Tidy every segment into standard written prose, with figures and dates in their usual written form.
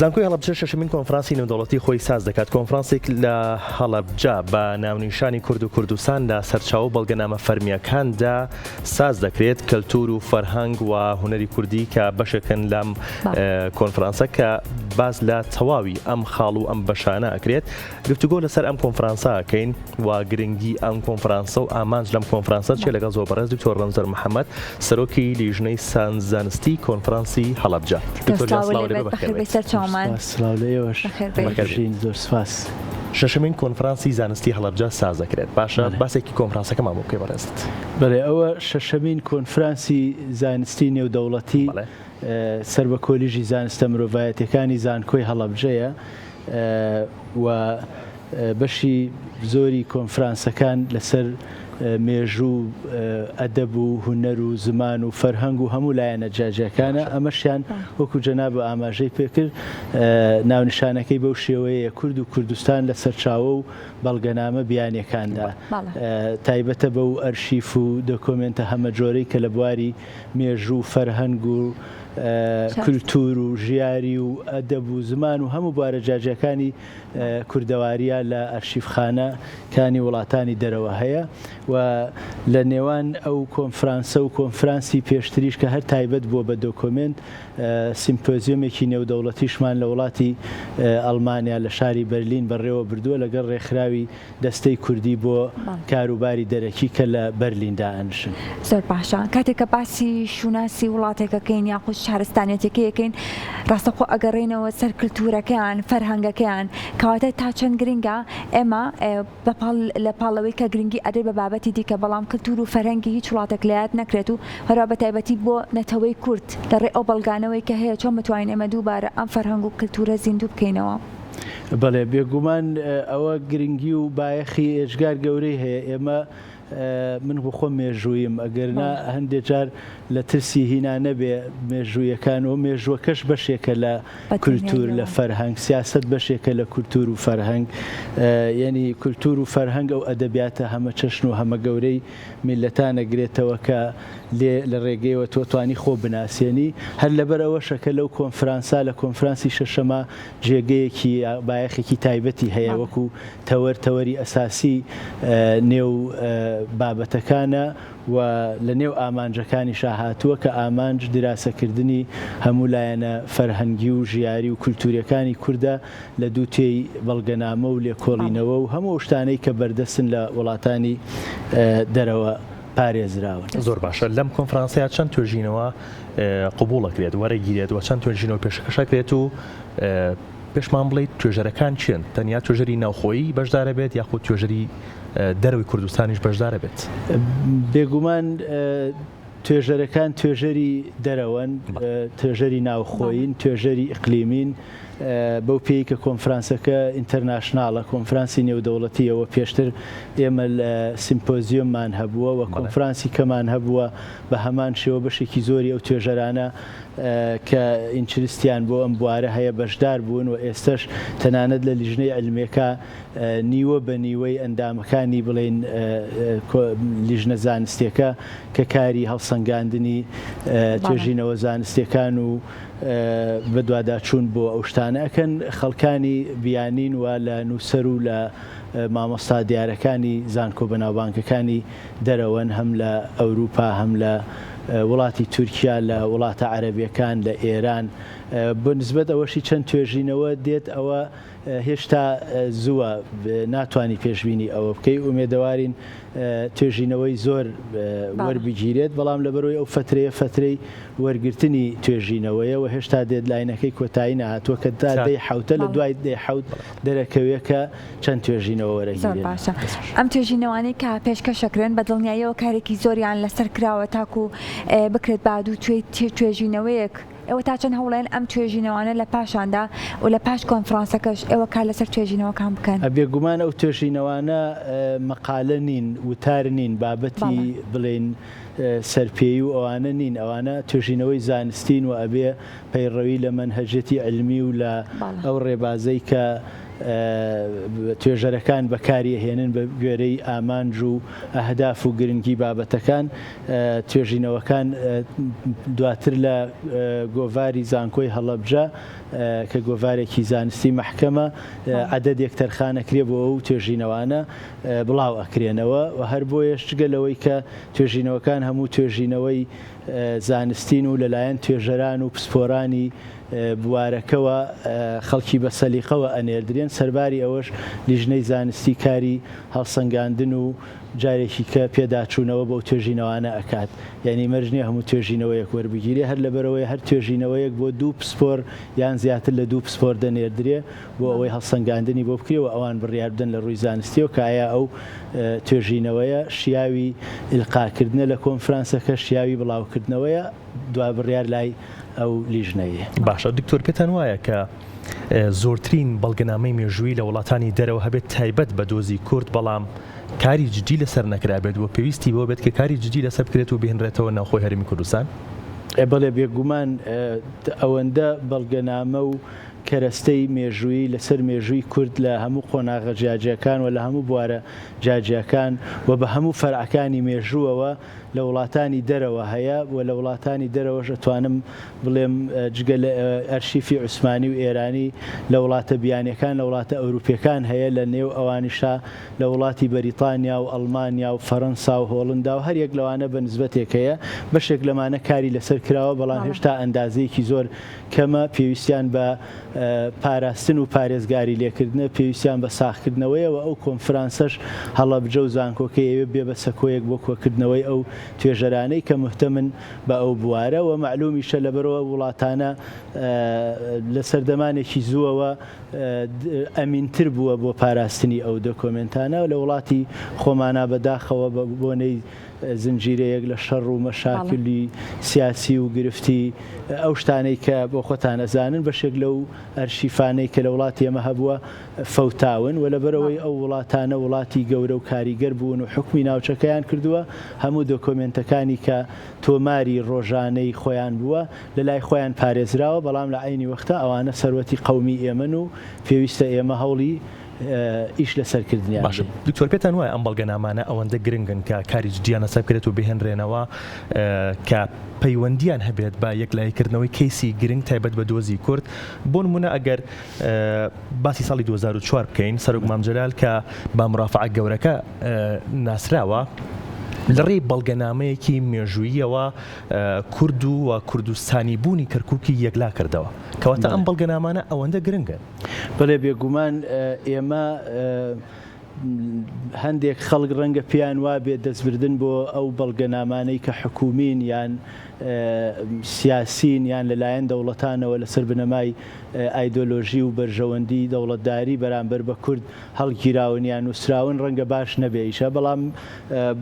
زانکۆی هەڵەبجە شەشەمین کۆنفرانسی نێودەوڵەتی خۆی ساز دەکات. کۆنفرانسێک لە هەڵەبجە بە ناونیشانی کورد و کوردستاندا سەرچاوە بەڵگەنامە فەرمیەکاندا ساز دەکرێت. کەلتور و فەرهەنگ و هونەری کوردی کە بەشێکن لەم کۆنفرانسە کە باز لە تەواوی ئەم خاڵ و ئەم بەشانە ئەکرێت. گفتوگۆ لەسەر ئەم کۆنفرانسە ئەکەین و گرنگی ئەم کۆنفرانسە و ئامانج لەم کۆنفرانسە چێ لەگەڵ زۆربەڕێز دکتۆر ڕەمزەر محەممەد سەرۆکی لیژنەی سانزانستی کۆنفرانسی هەڵەبجە. شەشەمین کۆنفرانسی زانستی هەڵەبجە ساز دەکرێت. باشە باسێکی کۆنفرانسەکەمان بۆ بکەی بەڕێزت. بەڵێ ئەوە شەشەمین کۆنفرانسی زانستی نێودەوڵەتی سەر بە کۆلیژی زانستە مرۆڤایەتیەکانی زانکۆی هەڵەبجەیە و بەشی زۆری کۆنفرانسەکان لەسەر مێژوو ئەدەب و هونەر و زمان و فەرهەنگ و هەموو لایەنە جاجەکانە ئەمەشیان وەکو جەناب ئاماژەی پێکرد ناونیشانەکەی بەو شێوەیە کورد و کوردستان لە سەرچاوە و بەڵگەنامە بیانیەکاندا تایبەتە بەو ئەرشیف و دۆکۆمنتە هەمە جۆرەی کە لە بواری مێژوو فەرهەنگ و کولتور و ژیاری و ئەدەب و زمان و هەموو بوارە جاجەکانی کوردەواریە لە ئەرشیفخانەکانی وڵاتانی دەرەوە هەیە و لە نێوان ئەو کۆنفرانسە و کۆنفرانسی پێشتریش کە هەر تایبەت بووە بە دۆکۆمنت سیمپۆزیۆمێکی نێودەوڵەتیشمان لە وڵاتی ئەڵمانیا لە شاری بەرلین بەڕێوە بردووە لەگەڵ ڕێکخراوی دەستەی کوردی بۆ کاروباری دەرەکی کە لە بەرلیندا ئەنشن. زۆر باشە. کاتێککە باسی شوناسی وڵاتێکەکەین یاخود شارستانێتەکەیەکەین ڕاستەخۆ ئەگەڕێنەوە سەر کللتورەکەیان فەرهەنگەکەیان کەواتە تا چەند گرنگە ئێمە لە پاڵەوەی کە گرنگی ئەدەی بە بابەتی دیکە بەڵام کللتور و فەرهەنگی هیچ وڵاتێک لایەت نەکرێت و هەروە بە تایبەتی بۆ نەتەوەی کورد لەڕێ ئەو بەڵگانەوەی کە هەیە چۆن بتوانین ئێمە دووبارە ئەم فەرهەنگ و کللتورە زیندوو بکەینەوە. بەڵێ بێگومان ئەوە گرنگی و بایەخی ئێژگار گەورەی هەیە. ئێمە من بۆ خۆم مێژوویم ئەگەرنا هەندێک جار لە ترسی هینا نەبێ مێژوویەکان و مێژووەکەش بەشێکە لە کولتور لە فەرهەنگ سیاست بەشێکە لە کولتور و فەرهەنگ یعنی کولتور و فەرهەنگ ئەو ئەدەبیاتە هەمە چەشن و هەمە گەورەی میلەتانە گرێتەوە کە لێ لە ڕێگەیەوە تۆتوانی خۆ بناسیێنی هەر لەبەر ئەوەشەکە لەو کۆنفرانسا لە کۆنفرانسی شەشەمە جێگەیەکی بایەخێکی تایبەتی هەیە وەکو تەوەری ئەساسی نێو بابەتەکانە و لە نێو ئامانجەکانی شاهاتووە کە ئامانج دراسەکردنی هەموو لایەنە فەرهەنگی و ژیاری و کولتوریەکانی کووردە لە دووتێی بەڵگەنامە و لێکۆڵینەوە و هەموو شتانەی کە بەردەستن لە وڵاتانی دەرەوە پارێزراوە. زۆر باشە. لەم کۆنفرانسیا چەند توێژینەوە قبوڵەکرێت وەرەگیرێت و چەند توێژینەوە پێشەکەشەکرێت و پێشمان بڵێیت توێژەرەکان چێن؟ تەنیا توێژەری ناوخۆیی بەشدارە بێت یاخود توێژەری دەروی کوردستانیش بەشدارە بێت؟ بێگومان توێژەرەکان توێژەری دەرەوەن، توێژەری ناوخۆین، توێژەری ئیقلیمین. بەو پێی کە کۆنفرانسەکە ئینتەرناشناڵە کۆنفرانسی نێودەوڵەتیەوە پێشتر ئێمە سیمپۆزیۆممان هەبووە و کۆنفرانسی کەمان هەبووە بە هەمان شێوە بەشێکی زۆری ئەو توێژەرانە کە ئینچریستیان بۆ ئەم بوارە هەیە بەشدار بوون و ئێستش تەنانەت لە لیژنەی علمێکە نیوە بە نیوەی ئەندامەکانی بڵێن لیژنە زانستیەکە کە کاری هەڵسەنگاندنی توێژینەوە زانستیەکان و بە دوواداچوون بۆ ئەو شتانە ئەکەن خەڵکانی بیانین و لە نووسەر و لە مامۆستا دیارەکانی زانکۆ بەناوبانگەکانی دەرەوەن هەم لە ئەوروپا هەم لە وڵاتی تورکیا لە وڵاتە عەرەبیەکان لە ئێران بە نسبەت ئەوەشی چەند توێژینەوە دێت ئەوە هێشتا زووە ناتوانانی پێشبینی ئەوە بکەی ئومێدەوارین توێژینەوەی زۆر وەربگیرێت بەڵام لەبەرەوەی ئەو فترەی وەرگرتنی توێژینەوەیە و هێشتا دێدلاینەکەی کۆتایی نهاتووە کە تا دەی حوتە لە دوای دەی حوت دەرەکەوێت کە چەند توێژینەوە وەرەگیرێت. باشە. ئەم توێژینەوەی کە پێشکەشەکرێن بە دڵنیاییەوە کارێکی زۆریان لەسەر کراوە تاکو بکرێت بعد و توێژینەوەیەک ئێوە تا چەند هەوڵێن ئەم توێژینەوانە لە پاشاندا و لە پاش کۆنفرانسەکەش ئێوە کار لەسەر توێژینەوەکان بکەن؟ بێگومان ئەو توێژینەوانە مەقالە نین وتار نین بابەتی بڵێن سەرپێی و ئەوانە نین ئەوانە توێژینەوەی زانستین و ئەبێ پەیڕەوی لە مەنهەجەتی علمی و لە ئەو ڕێبازەی کە توێژەرەکان بەکاریهێنن بە گوێرەی ئامانج و ئەهداف و گرنگی بابەتەکان. توێژینەوەکان دواتر لە گۆڤاری زانکۆی هەڵەبجە کە گۆڤارێکی زانستی محکەمە عەدەدێک تەرخانەکرێ بۆ ئەو توێژینەوانە بڵاو ئەکرێنەوە و هەر بۆیەش جگە لەوەی کە توێژینەوەکان هەموو توێژینەوەی زانستین و لەلایەن توێژەران و پسپۆرانی بوارەکەوە خەڵکی بە سەلیقەوە ئەنێردرێن، سەرباری ئەوەش لیژنەی زانستی کاری هەڵسەنگاندن و جارێکی کە پێداچوونەوە بۆ توێژینەوانە ئەکات. یعنی مەرجنیە هەموو توێژینەوەیەک وەربگیرێ، هەر لەبەرەوەی هەر توێژینەوەیەک بۆ 2 پسپۆر یان زیاتر لە 2 پسپۆر دەنێردرێ بۆ ئەوەی هەڵسەنگاندنی بۆ بکرێەوە ئەوان بڕیار بدەن لە ڕووی زانستیەوە کە ئایا ئەو توێژینەوەیە شیاوی ئیلقاکردنە لە کۆنفرانسەکە شیاوی بڵاوکردنەوەیە، دوا بڕیار لای ئەو لیژنەیە. باشە دکتۆر پێتان وایە کە زۆرترین بەڵگەنامەی مێژووی لە وڵاتانی دەرەوە هەبێت تایبەت بە دۆزی کورد، بەڵام کاری جدی لەسەر نەکرابێت و پێویستی بۆ بێت کە کاری جدی لەسەر بکرێت و بهێنرێتەوە ناوخۆی هەرێمی کوردستان؟ بەڵێ بێگومان ئەوەندە بەڵگەنامە و کەرەستەی مێژووی لەسەر مێژووی کورد لە هەموو قۆناغە جیاجیەکان و لە هەموو بوارە جیاجیەکان و بە هەموو فەرعەکانی مێژووەوە لە وڵاتانی دەرەوە هەیە و لە وڵاتانی دەرەوەش ئەتوانم بڵێم جگە لە ئەرشیفی عوسمانی و ئێرانی لە وڵاتە بیانیەکان لە وڵاتە ئەوروپیەکان هەیە، لە نێو ئەوانیشا لە وڵاتی بەریتانیا و ئەڵمانیا و فەڕەنسا و هۆڵندا و هەر یەک لەوانە بە نسبەتێک هەیە. بەشێک لەمانە کاری لەسەر کراوە، بەڵام هێشتا ئەندازەیەکی زۆر کەمە، پێویستیان بە پاراستن و پارێزگاری لێکردنە، پێویستیان بە ساختکردنەوەیەوە. ئەو کۆنفرانسەش هەڵەبجە و زانکۆکە ئێوە بێ بە سەکۆیەک بۆ کۆکردنەوەی ئەو توێژەرانەی کە مهتەمن بە ئەو بوارە و معلومیشە لەبەرەوە وڵاتانە لە سەردەمانێکی زووەوە ئەمینتر بووە بۆ پاراستنی ئەو دۆکۆمنتانە و لە وڵاتی خۆمانە بەداخەوە بۆنەی زنجیرەیەک لە شەڕ و مەشاکلی سیاسی و گرفتی ئەو شتانەی کە بۆ خۆتان ئەزانن بەشێک لەو ئەرشیفانەی کە لە وڵاتی ئێمە هەبووە فەوتاون و لەبەرەوەی ئەو وڵاتانە وڵاتی گەورە و کاریگەر بوون و حکمی ناوچەکەیان کردووە، هەموو دۆکۆمنتەکانی کە تۆماری ڕۆژانەی خۆیان بووە لە لای خۆیان پارێزراوە، بەڵام لە عینی وەختە ئەوانە سەرەتی قەومی ئێمەن و پێویستە ئێمە هەوڵی ئیش لەسەرکردنیان. باشە دکتۆر پێتان وایە ئەم بەڵگەنامانە ئەوەندە گرنگن کە کاری جدیانە سەر بکرێت و بهێنرێنەوە کە پەیوەندیان هەبێت بە یەکلایکردنەوەی کەیسی گرنگ تایبەت بە دۆزی کورد. بۆ نمونە ئەگەر باسی ساڵی 2004 بکەین، سەرۆک مام جەلال کە با مرافعە گەورەکە ناسراوە لەڕێی بەڵگەنامەیەکی مێژووییەوە کورد و کوردستانی بوونی کەرکووکی یەکلا کردەوە، کەواتە ئەم بەڵگەنامانە ئەوەندە گرنگن. بەڵێ بێگومان ئێمە هەندێک خەڵک ڕەنگە پیان وا بێت دەستبردن بۆ ئەو بەڵگەنامانەی کە حکومین یان سیاسین یان لەلایەن دەوڵەتانەوە لەسەر بنەمای ئایدۆلۆژی و بەرژەوەندی دەوڵەتداری بەرامبەر بە کورد هەڵگیراون یان نووسراون ڕەنگە باش نەبێیشە، بەڵام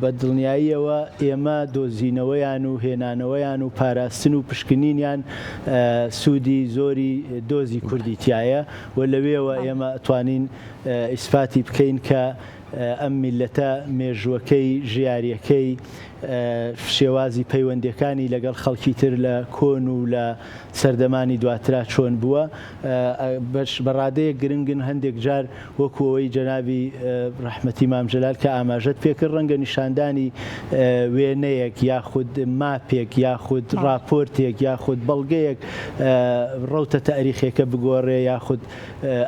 بە دڵنیاییەوە ئێمە دۆزینەوەیان و هێنانەوەیان و پاراستن و پشکنینیان سوودی زۆری دۆزی کوردی تایە و لەوێەوە ئێمە ئەتوانین ئیسپاتی بکەین کە ئەم میلەتە مێژووەکەی ژیاریەکەی شێوازی پەیوەندیەکانی لەگەڵ خەڵکی تر لە کۆن و لە سەردەمانی دواترا چۆن بووە بەڕادەیە گرنگن. هەندێک جار وەکوەوەی جەنابی ڕەحمەتی مام جەلال کە ئاماژەت پێکرد ڕەنگە نیشاندانی وێنەیەک یاخود ماپێک یاخود راپۆرتێک یاخود بەڵگەیەک ڕەوتە تاریخێکە بگۆڕێ یاخود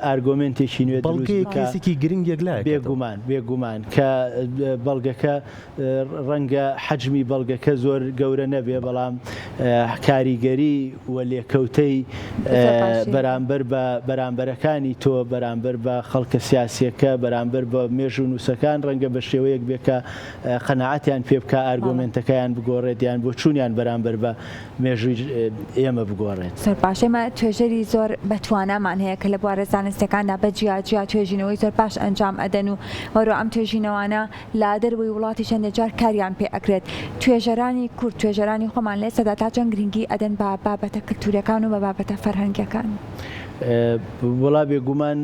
ئارگۆمنتێکی نوێ بەڵگەیەکی گرنگێک لایە بێگومان کە بەڵگەکە ڕەنگە حەجمی بەڵگەکە زۆر گەورە نەبێ، بەڵام کاریگەری و لێکەوتەی بەرامبەر بە بەرامبەرەکانی تۆ بەرامبەر بە خەڵکە سیاسیەکە بەرامبەر بە مێژ و نووسەکان ڕەنگە بە شێوەیەک بێکە قەنەعەتیان پێ بکە ئارگۆمنتەکەیان بگۆڕێت یان بۆ چوونیان بەرامبەر بە مێژووی ئێمە بگۆڕێت. سەرپاشێمە توێژەری زۆر بەتوانامان هەیە کە لە بوارە زانستیەکاندا بە جیاجیا توێژینەوەی زۆر باش ئەنجام ئەدەن و وەرە ئەم توێژینەوانە لا دەروی وڵاتی چەندە جار کاریان پێ ئەکرێت. توێژەرانی کورد توێژەرانی خۆمان لێ سەدا تا چەند گرنگی ئەدەن بە بابەتە کلتوریەکان و بە بابەتە فەرهەنگیەکان؟ وڵا بێگومان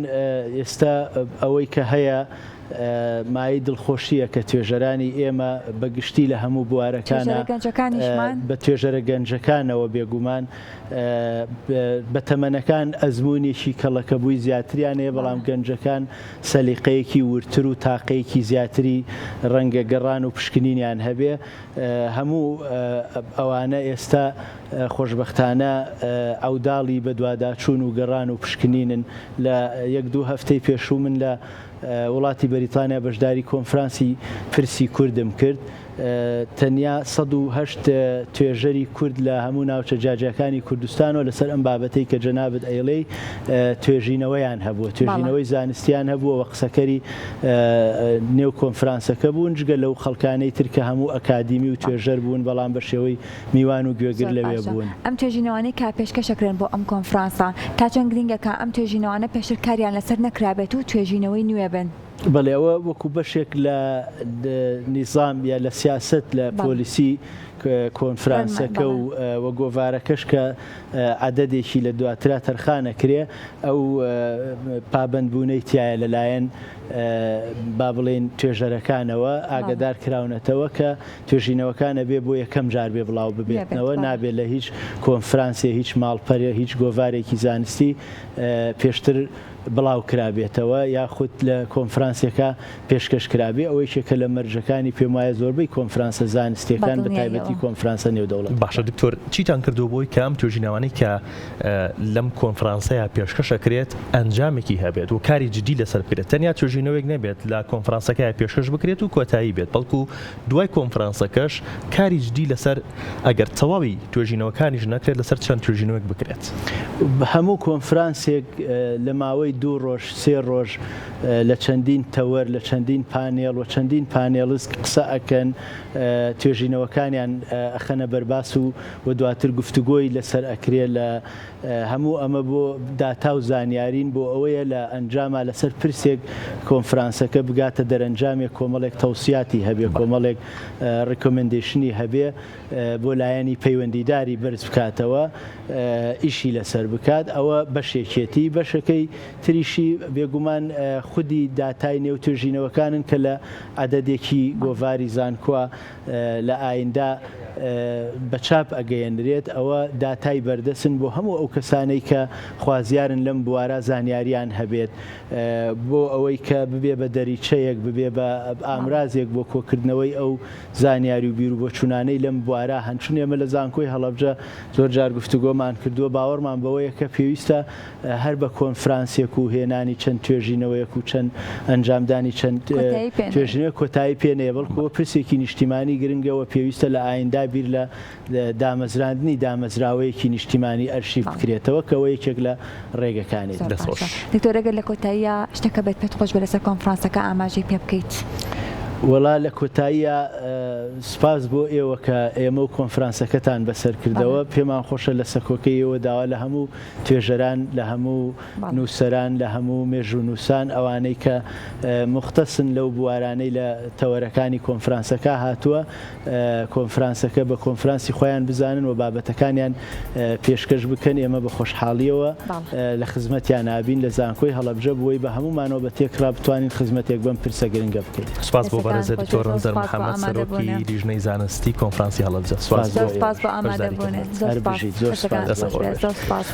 ئێستا ئەوەی کە هەیە مای دڵخۆشیە کە توێژەرانی ئێمە بەگشتی لە هەموو بوارەکانە بە توێژەرە گەنجەکانەوە بێگومان بە تەمەنەکان ئەزمموونێکی کەڵەکەبووی زیاتریان هەیە بەڵام گەنجەکان سەلیقەیەکی ورتر و تاقەیەکی زیاتری ڕەنگە گەڕان و پشکنینیان هەبێ هەموو ئەوانە ئێستا خۆشببختانە ئەوداڵی بە دوواداچوون و گەڕان و پشکنینن لە 1-2 هەفتەی پێشوو من لە وڵاتی بەریتانیا بەشداری کۆنفرانسی پرسی کوردم کرد تەنیا 108 توێژەری کورد لە هەموو ناوچە جاجەکانی کوردستانەوە لەسەر ئەم بابەتەی کە جەنابەت ئەیڵەی توێژینەوەیان هەبووە توێژینەوەی زانستیان هەبووە وە قسەکەری نێو کۆنفرانسەکە بوون جگە لەو خەڵکانەی ترکە هەموو ئەکادیمی و توێژەر بوون بەڵام بە شێوەی میوان و گوێگر لەوێ بوون ئەم توێژینەوەی کا پێشکەشەکرێن بۆ ئەم کۆنفرانسا تا چەند گرنگەکە ئەم توێژینەوەانە پێشتر کاریان لەسەر نەکرابێت و توێژینەوەی نوێ بن بەڵێ ئەوە وەکو بەشێک لە نیزام یا لە سیاست لە پۆلیسی کۆنفرانسەکە و وە گۆڤارەکەش کە عەدەدێکی لە دواترا تەرخانە کرێ ئەو پابەندبوونەی تایە لەلایەن با بڵێن توێژەرەکانەوە ئاگدار کراونەتەوە کە توێژینەوەکانە بێ بۆ یەکەم جار بێ بڵاو ببێتنەوە نابێت لە هیچ کۆنفرانسێ هیچ ماڵپەرە هیچ گۆڤارێکی زانستی پێشتر بڵاو کرابێتەوە یاخود لە کۆنفرانسیەکە پێشکەش کرابێ ئەوەی شێکە لە مەرجەکانی پێم وایە زۆربەی کۆنفرانسە زانستیەکان بە تایبەتی کۆنفرانسە نێودەوڵەت. باشە دکتۆر چیتان کردو بۆی کە ئەم توێژینەوەی کە لەم کۆنفرانسەیە پێشکەشەکرێت ئەنجامێکی هەبێت و کاری جدی لەسەر بکرێت تەنیا توێژینەوەیەک نەبێت لە کۆنفرانسەکە پێشکەش بکرێت و کۆتایی بێت بەڵکو دوای کۆنفرانسەکەش کاری جدی لەسەر ئەگەر تەواوی توێژینەوەکانیش نەکرێت لەسەر چەند توێژینەوەک بکرێت. هەموو کۆنفرانسێک لە ماوەی 2 ڕۆژ 3 ڕۆژ لە چەندین تەوەر لە چەندین پانێڵ و چەندین پانێڵست قسە ئەکەن توێژینەوەکانیان ئەخەنە بەرباس و دواتر گفتوگۆی لەسەر ئەکرێ لە هەموو ئەمە بۆ داتا و زانیارین بۆ ئەوەیە لە ئەنجامە لەسەر پرسێک کۆنفرانسەکە بگاتە دەرەنجامێک کۆمەڵێک تەوسیاتی هەبێ کۆمەڵێک ڕیکۆمەندێشنی هەبێ بۆ لایەنی پەیوەندیداری بەرز بکاتەوە ئیشی لەسەر بکات ئەوە بەشێکێتی بەشەکەی تریشی بێگومان خودی داتای نێو توێژینەوەکانن کە لە عەدەدێکی گۆڤاری زانکۆ لە ئایندا بە چاپ ئەگەیەنرێت ئەوە داتای بەردەسن بۆ هەموو ئەو کەسانەی کە خوازیارن لەم بوارە زانیاریان هەبێت بۆ ئەوەی کە ببێ بە دەریچەیەک ببێ بە ئامرازێک بۆ کۆکردنەوەی ئەو زانیاری و بیر و بۆچوونانەی لەم بوارە هەنچون ئێمە لە زانکۆی هەڵەبجە زۆر جار گفتوگۆمان کردووە باوەڕمان بەوەیە کە پێویستە هەر بە کۆنفرانسێک و هێنانی چەند توێژینەوەیەک و چەند ئەنجامدانی چەند توێژینەوە کۆتایی پێنێ بەڵکو پرسێکی نیشتیمانی گرنگەوە پێویستە لە ئایندا بیر لە دامەزراندنی دامەزراوەیەکی نیشتیمانی ئەرشیف بکرێتەوە کەەوە یەکێک لە ڕێگەکانی دەسۆش. دکتۆرەگەر لە کۆتاییە شتەکە بێت پێت خۆش بە لەسەر کۆنفرانسەکە ئاماژەی پێ بکەیت. وەڵا لە کۆتاییە سپاس بۆ ئێوە کە ئێمە و کۆنفرانسەکەتان بەسەرکردەوە پێمان خۆشە لە سەکۆکەی ئێوە داوا لە هەموو توێژەران لە هەموو نووسەران لە هەموو مێژوو نووسان ئەوانەی کە مختەسن لەو بوارانەی لە تەوەرەکانی کۆنفرانسەکە هاتووە کۆنفرانسەکە بە کۆنفرانسی خۆیان بزانن و بابەتەکانیان پێشکەش بکەن ئێمە بە خۆشحاڵیەوە لە خزمەتیان نابین لە زانکۆی هەڵەبجە بۆی بە هەمومانەوە بە تێکرا بتوانین خزمەتێک بەم پرسە گرنگە بکەین. سپاس بۆ بەرەزە دکتۆر ڕەمزەر محەممەد سەرۆکی لیژنەی زانستی کۆنفرانسی هەڵەبجە. سپاس بۆ ئامادەبوونێت. زۆر سپاس.